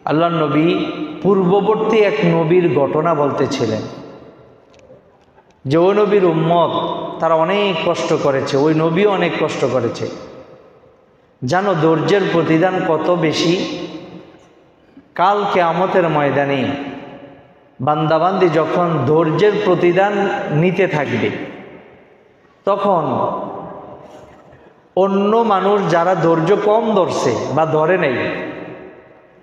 আল্লাহর নবী পূর্ববর্তী এক নবীর ঘটনা বলতেছিলেন যে ওই নবীর উম্মত তারা অনেক কষ্ট করেছে, ওই নবীও অনেক কষ্ট করেছে। জানো ধৈর্যের প্রতিদান কত বেশি? কাল কিয়ামতের ময়দানে বান্দাবান্দি যখন ধৈর্যের প্রতিদান নিতে থাকবে, তখন অন্য মানুষ যারা ধৈর্য কম ধরছে বা ধরে নেই,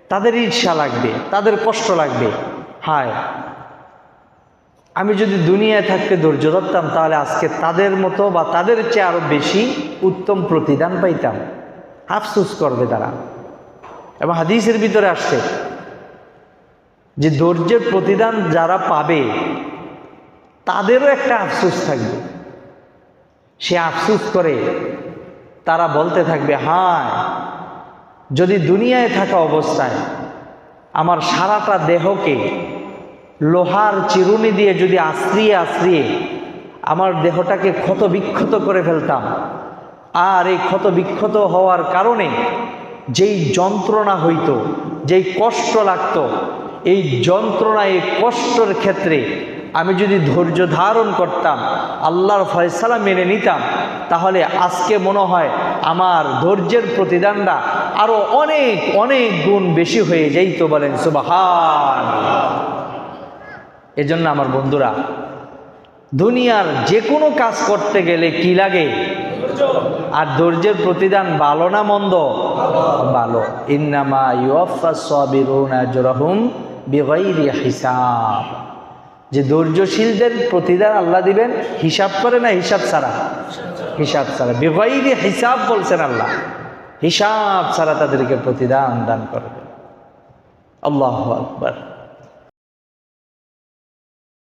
তাদের ঈর্ষা লাগবে, তাদের কষ্ট লাগবে। হায়, আমি যদি দুনিয়ায় থাকতে ধৈর্য ধরতাম তাহলে আজকে তাদের মতো বা তাদের চেয়ে আরো বেশি উত্তম প্রতিদান পাইতাম। আফসোস করবে তারা। এবং হাদিসের ভিতরে আসছে যে ধৈর্যের প্রতিদান যারা পাবে তাদেরও একটা আফসোস থাকবে। সে আফসোস করে তারা বলতে থাকবে, হায়, যদি দুনিয়ায় থাকা অবস্থায় আমার সারাটা দেহকে লোহার চিরুনি দিয়ে যদি আশ্রিয়ে আশ্রিয়ে আমার দেহটাকে ক্ষত বিক্ষত করে ফেলতাম, আর এই ক্ষত বিক্ষত হওয়ার কারণে যেই যন্ত্রণা হইত, যেই কষ্ট লাগতো, এই যন্ত্রণা, এই কষ্টের ক্ষেত্রে আমি যদি ধৈর্য ধারণ করতাম, আল্লাহর ফয়সালা মেনে নিতাম, তাহলে আজকে মনে হয় আমার ধৈর্যের প্রতিদানটা আরো অনেক অনেক গুণ বেশি হয়ে যাইত। বলেন সুবহানাল্লাহ। এজন্য আমার বন্ধুরা, দুনিয়ার যে কোনো কাজ করতে গেলে কি লাগে? আর ধৈর্যের প্রতিদান ভালো না মন্দ? ভালো। ইন্নামা ইউওয়াফাস সাবিরুনা আজরাহুম বিগাইরি হিসাব। যে ধৈর্যশীলদের প্রতিদান আল্লাহ দিবেন হিসাব করে না হিসাব ছাড়া? হিসাব ছাড়া। বিগাইরি হিসাব বলছেন আল্লাহ, হিসাব ছাড়া তাদেরকে প্রতিদান দান করবেন। আল্লাহু আকবার।